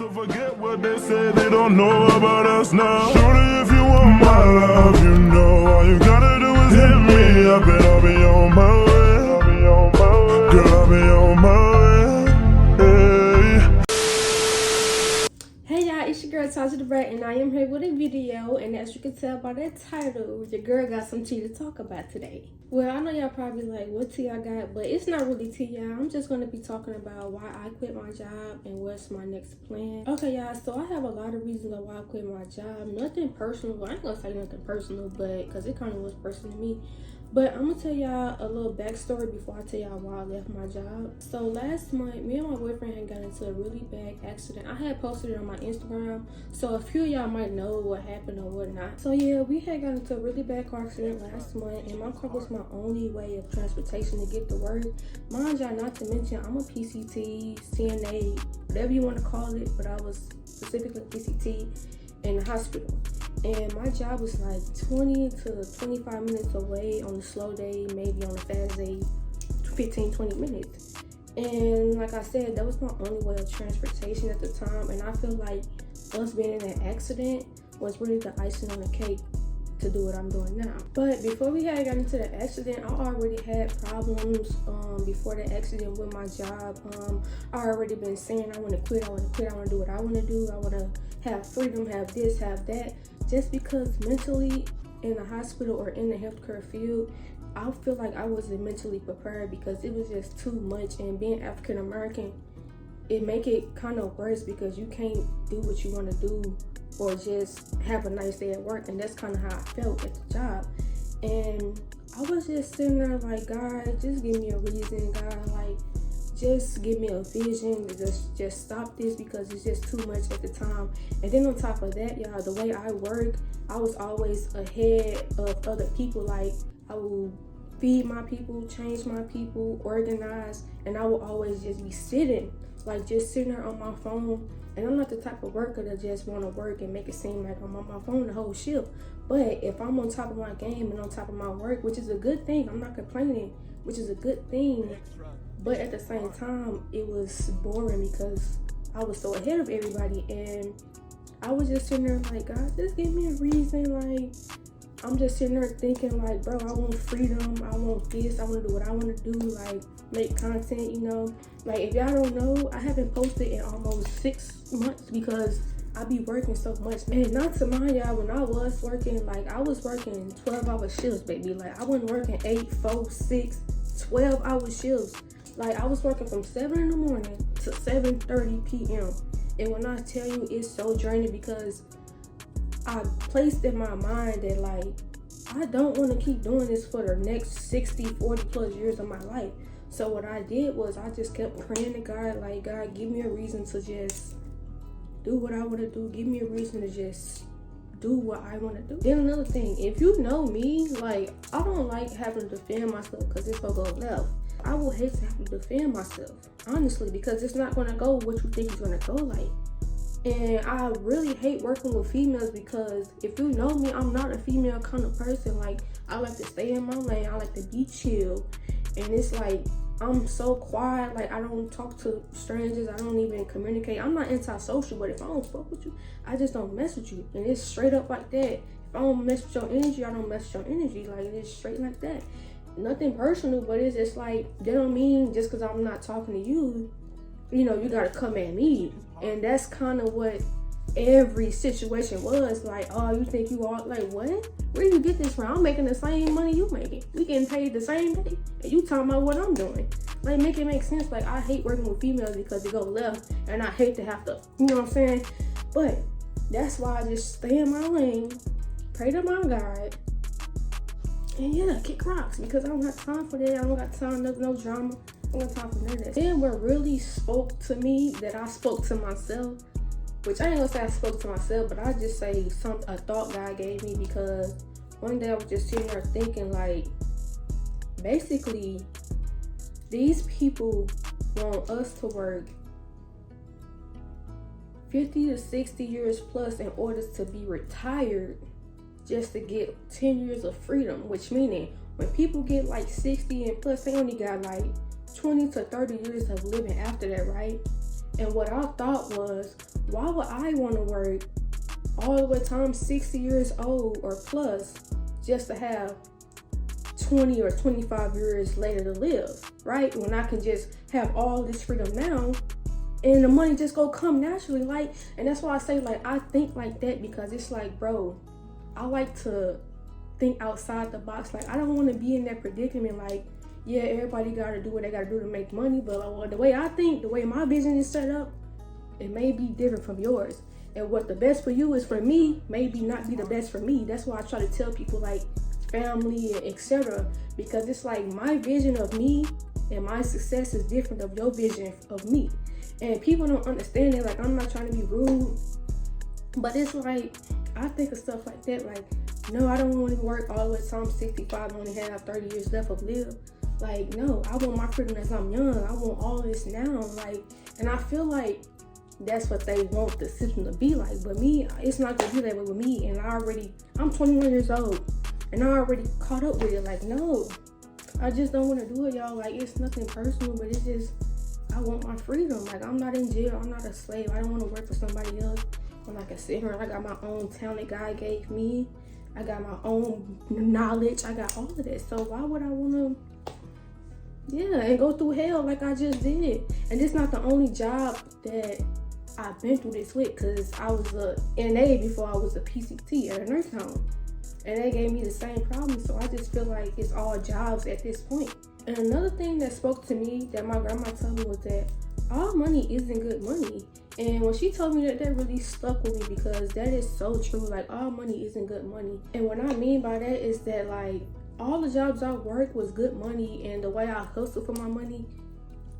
To forget what they said, they don't know about us now. Shorty, if you want my love, you know all you gotta do is hit me up and I'll be on my way. Girl, I'll be on my way. Hey y'all, it's your girl Tasha the Brat, and I am here with a video. And as you can tell by that title, your girl got some tea to talk about today. Well, I know y'all probably like, what tea I got, but it's not really tea, y'all. I'm just gonna be talking about why I quit my job and what's my next plan. Okay, y'all, so I have a lot of reasons why I quit my job. Nothing personal. Well, I ain't gonna say nothing personal, but because it kind of was personal to me. But I'm gonna tell y'all a little backstory before I tell y'all why I left my job. So last month, me and my boyfriend had got into a really bad accident. I had posted it on my Instagram, so a few of y'all might know what happened or whatnot. So yeah, we had got into a really bad car accident last month, and my car was my only way of transportation to get to work. Mind y'all, not to mention, I'm a PCT, CNA, whatever you want to call it, but I was specifically PCT in the hospital. And my job was like 20 to 25 minutes away on a slow day, maybe on a fast day, 15-20 minutes. And like I said, that was my only way of transportation at the time. And I feel like us being in an accident was really the icing on the cake to do what I'm doing now. But before we had got into the accident, I already had problems before the accident with my job. I already been saying I want to quit, I want to do what I want to do, I want to have freedom, have this, have that. Just because mentally in the hospital or in the healthcare field, I feel like I wasn't mentally prepared because it was just too much. And being African American, it make it kind of worse because you can't do what you want to do or just have a nice day at work. And that's kind of how I felt at the job. And I was just sitting there like, God, just give me a reason, God, like, just give me a vision to just stop this because it's just too much at the time. And then on top of that, y'all, the way I work, I was always ahead of other people. Like, I will feed my people, change my people, organize, and I will always just be sitting there on my phone. And I'm not the type of worker that just want to work and make it seem like I'm on my phone the whole shift. But if I'm on top of my game and on top of my work, which is a good thing, I'm not complaining, which is a good thing. But at the same time, it was boring because I was so ahead of everybody. And I was just sitting there like, God, just give me a reason. Like, I'm just sitting there thinking like, bro, I want freedom. I want this. I want to do what I want to do. Like, make content, you know. Like, if y'all don't know, I haven't posted in almost 6 months because I be working so much. And not to mind y'all, when I was working, like, I was working 12-hour shifts, baby. Like, I wasn't working 8, 4, 6, 12-hour shifts. Like, I was working from 7 in the morning to 7:30 p.m. And when I tell you it's so draining because I placed in my mind that, like, I don't want to keep doing this for the next 60, 40 plus years of my life. So what I did was I just kept praying to God, like, God, give me a reason to just do what I want to do. Give me a reason to just do what I want to do. Then another thing, if you know me, like, I don't like having to defend myself because it's gonna go left. I will hate to have to defend myself, honestly, because it's not gonna go what you think it's gonna go like. And I really hate working with females because if you know me, I'm not a female kind of person. Like, I like to stay in my lane. I like to be chill. And it's like, I'm so quiet. Like, I don't talk to strangers. I don't even communicate. I'm not antisocial, but if I don't fuck with you, I just don't mess with you. And it's straight up like that. If I don't mess with your energy, I don't mess with your energy. Like, it's straight like that. Nothing personal, but it's just like, that don't mean just because I'm not talking to you, you know, you gotta come at me. And that's kind of what every situation was. Like, oh, you think you are, like, what? Where do you get this from? I'm making the same money you making. We getting paid the same day, and you talking about what I'm doing. Like, make it make sense. Like, I hate working with females because they go left, and I hate to have to, you know what I'm saying? But that's why I just stay in my lane, pray to my God, and yeah, kick rocks, because I don't have time for that. I don't got time, no drama. I don't got time for none of that. Then what really spoke to me, that I spoke to myself, which I ain't gonna say I spoke to myself, but I just say a thought God gave me, because one day I was just sitting there thinking, like, basically, these people want us to work 50 to 60 years plus in order to be retired, just to get 10 years of freedom, which meaning when people get like 60 and plus, they only got like 20 to 30 years of living after that, right? And what I thought was, why would I want to work all the way till I'm 60 years old or plus just to have 20 or 25 years later to live, right? When I can just have all this freedom now and the money just go come naturally. Like, and that's why I say, like, I think like that, because it's like, bro, I like to think outside the box. Like, I don't want to be in that predicament. Like, yeah, everybody got to do what they got to do to make money, but the way I think, the way my vision is set up, it may be different from yours. And what the best for you is for me, maybe not be the best for me. That's why I try to tell people, like, family, etc., because it's like my vision of me and my success is different of your vision of me. And people don't understand it. Like, I'm not trying to be rude, but it's like, I think of stuff like that. Like, no, I don't want to work all the way till I'm 65 and only have 30 years left of live. Like, no, I want my freedom as I'm young. I want all this now. Like, and I feel like that's what they want the system to be like. But me, it's not gonna be that way with me. And I'm 21 years old and I already caught up with it. Like, no, I just don't want to do it, y'all. Like, it's nothing personal, but it's just, I want my freedom. Like, I'm not in jail. I'm not a slave. I don't want to work for somebody else. When I can sit here and I got my own talent God gave me. I got my own knowledge. I got all of that. So why would I want to, and go through hell like I just did? And it's not the only job that I've been through this with, because I was a NA before I was a PCT at a nursing home. And they gave me the same problem. So I just feel like it's all jobs at this point. And another thing that spoke to me that my grandma told me was that all money isn't good money. And when she told me that, that really stuck with me, because that is so true. Like, all money isn't good money. And what I mean by that is that, like, all the jobs I worked was good money, and the way I hustled for my money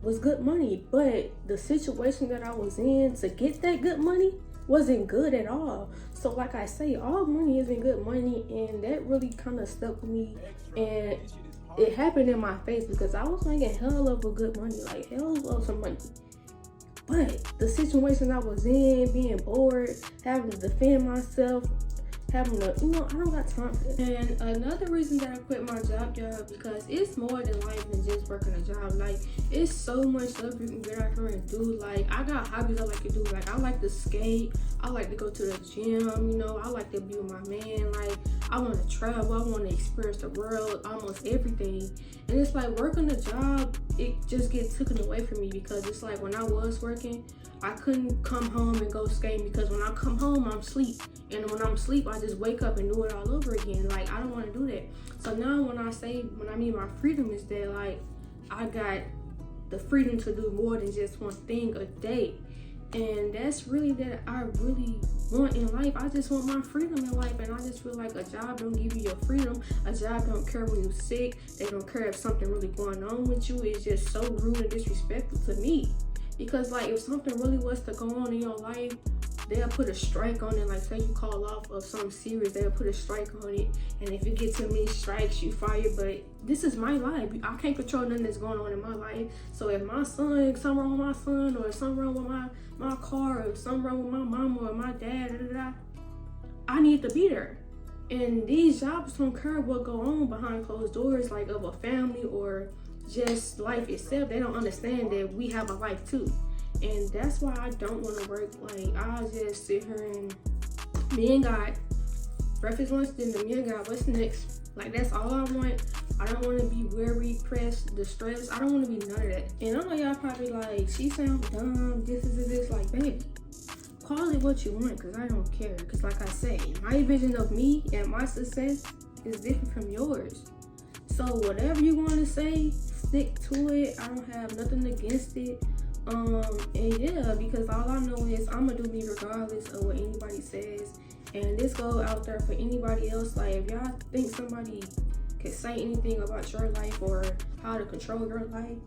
was good money. But the situation that I was in to get that good money wasn't good at all. So like I say, all money isn't good money, and that really kind of stuck with me. And it happened in my face, because I was making hell of a good money, like hell of some money. But the situation I was in, being bored, having to defend myself, having to, I don't got time for that. And another reason that I quit my job, y'all, because it's more than life than just working a job. Like, it's so much stuff you can get out here and do. Like, I got hobbies I like to do. Like, I like to skate. I like to go to the gym, I like to be with my man. Like, I want to travel. I want to experience the world, almost everything. And it's like, working a job, it just gets taken away from me, because it's like, when I was working, I couldn't come home and go skating, because when I come home, I'm asleep. And when I'm asleep, I just wake up and do it all over again. Like, I don't want to do that. So now when I mean my freedom, is that, like, I got the freedom to do more than just one thing a day. And that's really that I really want in life. I just want my freedom in life. And I just feel like a job don't give you your freedom. A job don't care when you're sick. They don't care if something really going on with you. It's just so rude and disrespectful to me. Because, like, if something really was to go on in your life, they'll put a strike on it. Like, say you call off of something serious, they'll put a strike on it. And if you get too many strikes, you fired. But this is my life. I can't control nothing that's going on in my life. So if my son, something wrong with my son, or something wrong with my car, or something wrong with my mama or my dad, I need to be there. And these jobs don't care what go on behind closed doors, like of a family or just life itself. They don't understand that we have a life too. And that's why I don't want to work. Like, I just sit here and me and God, breakfast, lunch, dinner, me and God, what's next? Like, that's all I want. I don't want to be worried, pressed, distressed. I don't want to be none of that. And I know y'all probably like, she sounds dumb, this is this. Like, baby, call it what you want, because I don't care. Because like I say, my vision of me and my success is different from yours. So whatever you want to say, stick to it. I don't have nothing against it. And yeah, because all I know is I'm gonna do me regardless of what anybody says. And this go out there for anybody else. Like, if y'all think somebody can say anything about your life or how to control your life,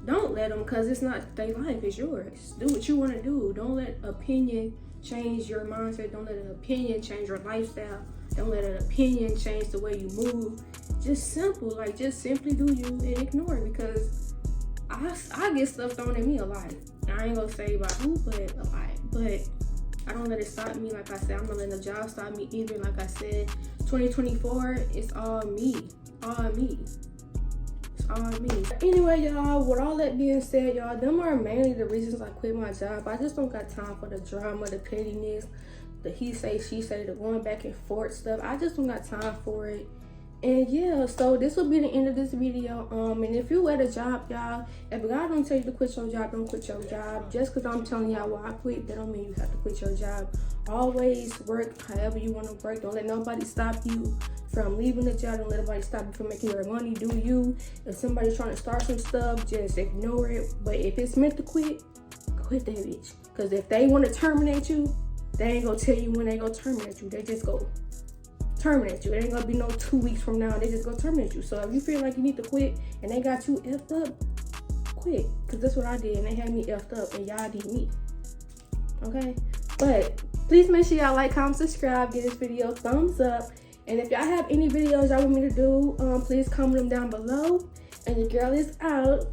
don't let them, because it's not their life, it's yours. Do what you want to do. Don't let opinion change your mindset. Don't let an opinion change your lifestyle. Don't let an opinion change the way you move. Just simple, like, just simply do you and ignore it, because I get stuff thrown at me a lot. I ain't gonna say about who, but a lot. But I don't let it stop me. Like I said, I'm not letting the job stop me either. Like I said, 2024, it's all me. All me. on me. Anyway, y'all, with all that being said, y'all, them are mainly the reasons I quit my job. I just don't got time for the drama, the pettiness, the he say, she say, the going back and forth stuff. I just don't got time for it. And yeah, so this will be the end of this video. And if you at a job, y'all, if God don't tell you to quit your job, don't quit your job. Just because I'm telling y'all why I quit, that don't mean you have to quit your job. Always work however you want to work. Don't let nobody stop you from leaving the job. Don't let nobody stop you from making your money. Do you. If somebody's trying to start some stuff, just ignore it. But if it's meant to quit, quit that bitch. Because if they want to terminate you, they ain't gonna tell you when they gonna terminate you. They just go terminate you. It ain't gonna be no 2 weeks from now. They just gonna terminate you. So if you feel like you need to quit and they got you effed up, quit. Because that's what I did. And they had me effed up and y'all did me. Okay? But please make sure y'all like, comment, subscribe, give this video a thumbs up. And if y'all have any videos y'all want me to do, please comment them down below. And your girl is out.